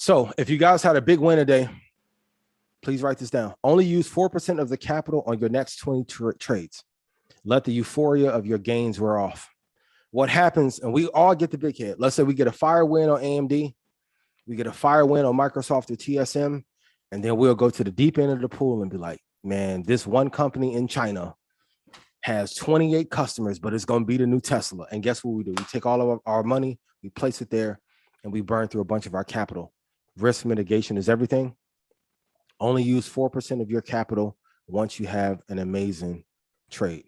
So if you guys had a big win today, please write this down. Only use 4% of the capital on your next 20 trades. Let the euphoria of your gains wear off. What happens, and we all get the big hit. Let's say we get a fire win on AMD, we get a fire win on Microsoft or TSM, and then we'll go to the deep end of the pool and be like, man, this one company in China has 28 customers, but it's going to be the new Tesla. And guess what we do? We take all of our money, we place it there, and we burn through a bunch of our capital. Risk mitigation is everything. Only use 4% of your capital once you have an amazing trade.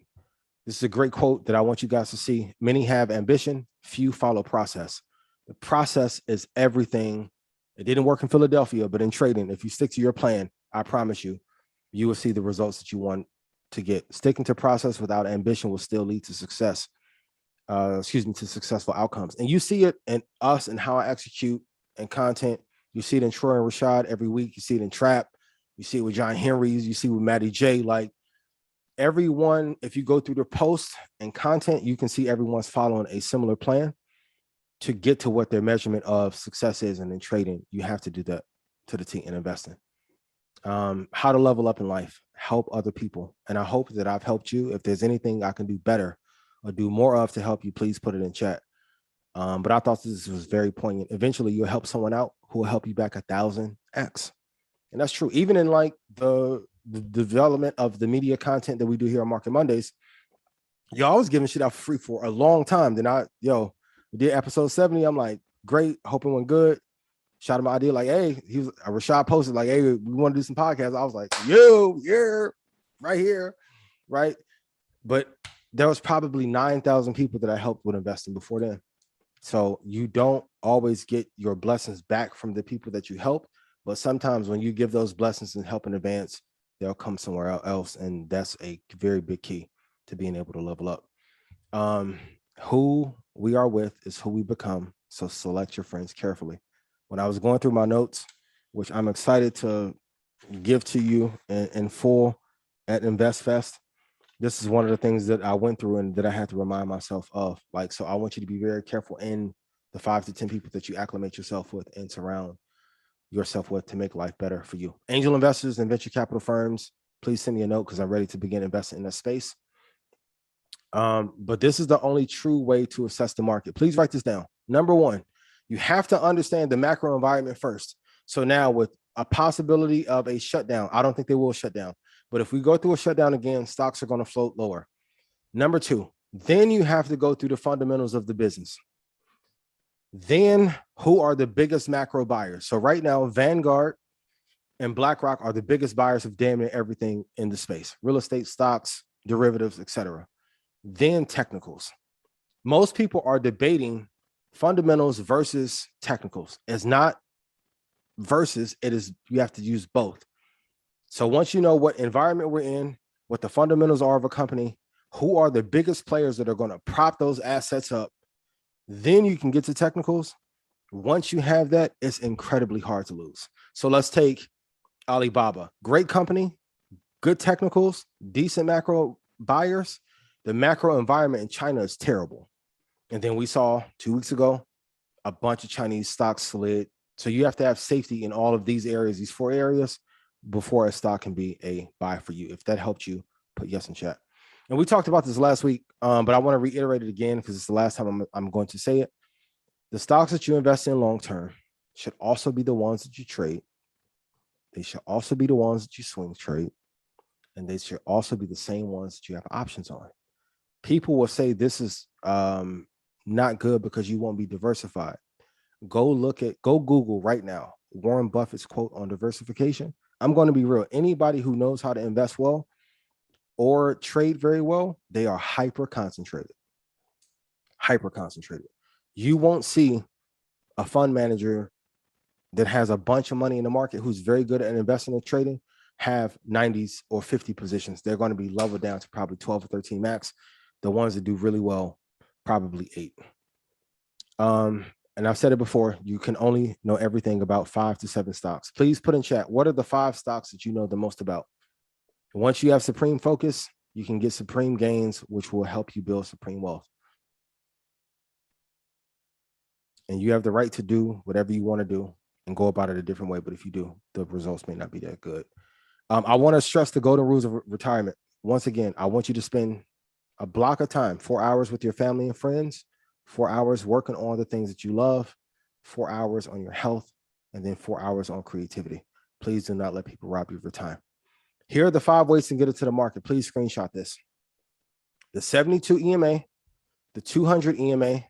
This is a great quote that I want you guys to see. Many have ambition, few follow process. The process is everything. It didn't work in Philadelphia, but in trading, if you stick to your plan, I promise you, you will see the results that you want to get. Sticking to process without ambition will still lead to success. To successful outcomes. And you see it in us and how I execute and content. You see it in Troy and Rashad every week. You see it in Trap. You see it with John Henry's. You see it with Matty J. Like everyone, if you go through the posts and content, you can see everyone's following a similar plan to get to what their measurement of success is. And in trading, you have to do that to the T in investing. How to level up in life, help other people. And I hope that I've helped you. If there's anything I can do better or do more of to help you, please put it in chat. But I thought this was very poignant. Eventually, you'll help someone out who will help you back 1,000x. And that's true. Even in like the development of the media content that we do here on Market Mondays, y'all was giving shit out for free for a long time. Then we did episode 70. I'm like, great. Hope it went good. Shot him an idea like, hey, Rashad posted like, hey, we want to do some podcasts. I was like, yeah, right here, right? But there was probably 9,000 people that I helped with investing before then. So you don't always get your blessings back from the people that you help, but sometimes when you give those blessings and help in advance, they'll come somewhere else. And that's a very big key to being able to level up. Who we are with is who we become. So select your friends carefully. When I was going through my notes, which I'm excited to give to you in full at InvestFest, this is one of the things that I went through and that I had to remind myself of. Like, so I want you to be very careful in the 5 to 10 people that you acclimate yourself with and surround yourself with to make life better for you. Angel investors and venture capital firms, please send me a note because I'm ready to begin investing in that space. But this is the only true way to assess the market. Please write this down. Number one, you have to understand the macro environment first. So now with a possibility of a shutdown, I don't think they will shut down. But if we go through a shutdown again, stocks are going to float lower. Number two, then you have to go through the fundamentals of the business. Then who are the biggest macro buyers? So right now, Vanguard and BlackRock are the biggest buyers of damn near everything in the space: real estate, stocks, derivatives, etc. Then technicals. Most people are debating fundamentals versus technicals. It's not versus, it is, you have to use both. So once you know what environment we're in, what the fundamentals are of a company, who are the biggest players that are going to prop those assets up, then you can get to technicals. Once you have that, it's incredibly hard to lose. So let's take Alibaba. Great company, good technicals, decent macro buyers. The macro environment in China is terrible. And then we saw 2 weeks ago, a bunch of Chinese stocks slid. So you have to have safety in all of these areas, these 4 areas, before a stock can be a buy for you. If that helped you, put yes in chat. And we talked about this last week, but I want to reiterate it again because it's the last time I'm going to say it. The stocks that you invest in long-term should also be the ones that you trade. They should also be the ones that you swing trade. And they should also be the same ones that you have options on. People will say this is not good because you won't be diversified. Go Google right now Warren Buffett's quote on diversification. I'm going to be real. Anybody who knows how to invest well or trade very well, they are hyper concentrated. You won't see a fund manager that has a bunch of money in the market who's very good at investing and trading have 90s or 50 positions. They're going to be leveled down to probably 12 or 13 max. The ones that do really well, probably 8. And I've said it before, you can only know everything about 5 to 7 stocks. Please put in chat, what are the 5 stocks that you know the most about? Once you have supreme focus, you can get supreme gains, which will help you build supreme wealth. And you have the right to do whatever you want to do. and go about it a different way. But if you do, the results may not be that good. I want to stress the golden rules of retirement. Once again, I want you to spend a block of time, 4 hours with your family and friends, 4 hours working on the things that you love, 4 hours on your health, and then 4 hours on creativity. Please do not let people rob you of your time. Here are the 5 ways to get into the market. Please screenshot this. The 72 EMA, the 200 EMA,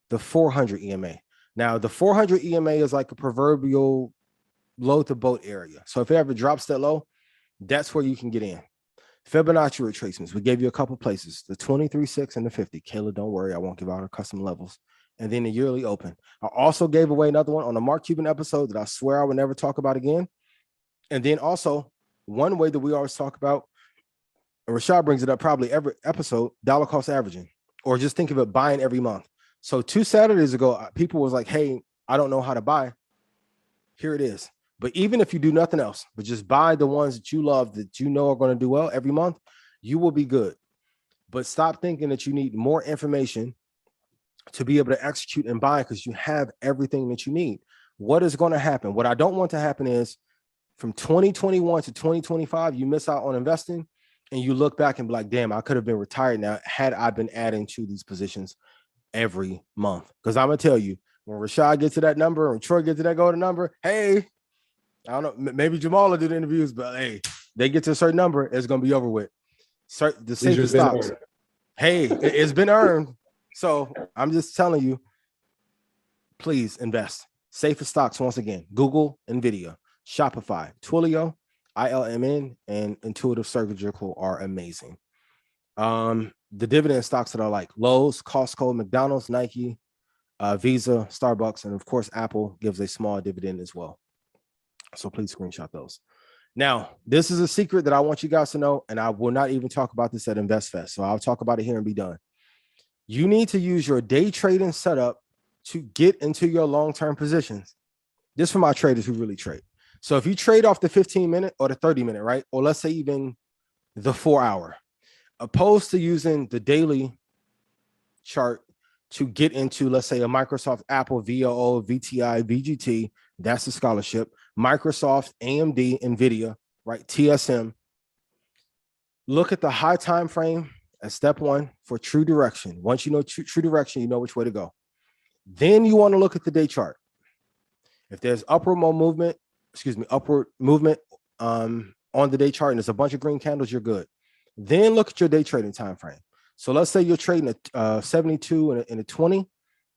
the 400 EMA. Now, the 400 EMA is like a proverbial low to boat area. So if it ever drops that low, that's where you can get in. Fibonacci retracements. We gave you a couple places, the 23.6 and the 50. Kayla, don't worry, I won't give out our custom levels. And then the yearly open. I also gave away another one on the Mark Cuban episode that I swear I would never talk about again. And then also one way that we always talk about, and Rashad brings it up probably every episode, dollar cost averaging, or just think of it buying every month. So 2 Saturdays ago, people was like, hey, I don't know how to buy. Here it is. But even if you do nothing else, but just buy the ones that you love, that you know are going to do well every month, you will be good. But stop thinking that you need more information to be able to execute and buy, because you have everything that you need. What is going to happen? What I don't want to happen is from 2021 to 2025, you miss out on investing and you look back and be like, damn, I could have been retired now had I been adding to these positions every month. Because I'm going to tell you, when Rashad gets to that number or Troy gets to that golden number, hey, I don't know, maybe Jamal will do the interviews, but hey, they get to a certain number, it's going to be over with. The safest stocks. Hey, it's been earned. So I'm just telling you, please invest. Safest stocks, once again, Google, NVIDIA, Shopify, Twilio, ILMN, and Intuitive Surgical are amazing. The dividend stocks that are like Lowe's, Costco, McDonald's, Nike, Visa, Starbucks, and of course, Apple gives a small dividend as well. So please screenshot those. Now, this is a secret that I want you guys to know, and I will not even talk about this at InvestFest. So I'll talk about it here and be done. You need to use your day trading setup to get into your long-term positions. This is for my traders who really trade. So if you trade off the 15-minute or the 30-minute, right? Or let's say even the 4-hour, opposed to using the daily chart to get into, let's say, a Microsoft, Apple, VOO, VTI, VGT, that's the scholarship, Microsoft, AMD, NVIDIA, right? TSM. Look at the high time frame as step 1 for true direction. Once you know true direction, you know which way to go. Then you want to look at the day chart. If there's upward movement on the day chart and there's a bunch of green candles, you're good. Then look at your day trading time frame. So let's say you're trading a 72 and a 20,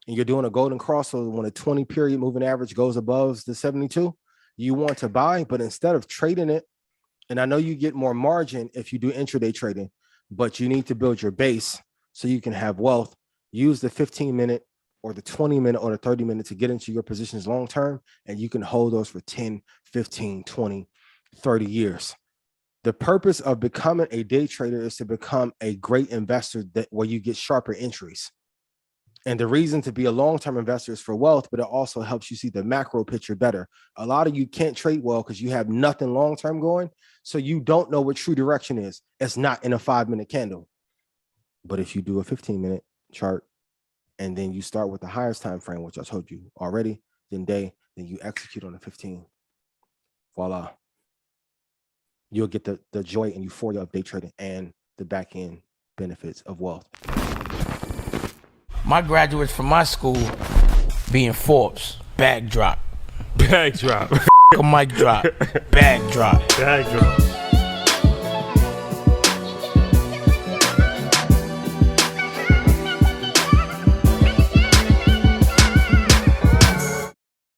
and you're doing a golden cross. So when a 20 period moving average goes above the 72, you want to buy, but instead of trading it, and I know you get more margin if you do intraday trading, but you need to build your base so you can have wealth. Use the 15-minute or the 20-minute or the 30-minute to get into your positions long-term, and you can hold those for 10, 15, 20, 30 years. The purpose of becoming a day trader is to become a great investor where you get sharper entries. And the reason to be a long-term investor is for wealth, but it also helps you see the macro picture better. A lot of you can't trade well because you have nothing long-term going. So you don't know what true direction is. It's not in a 5-minute candle. But if you do a 15-minute chart and then you start with the highest time frame, which I told you already, then you execute on the 15. Voila. You'll get the joy and euphoria of day trading and the back end benefits of wealth. My graduates from my school being Forbes, bag drop. Bag drop. A mic drop, bag drop. Bag drop.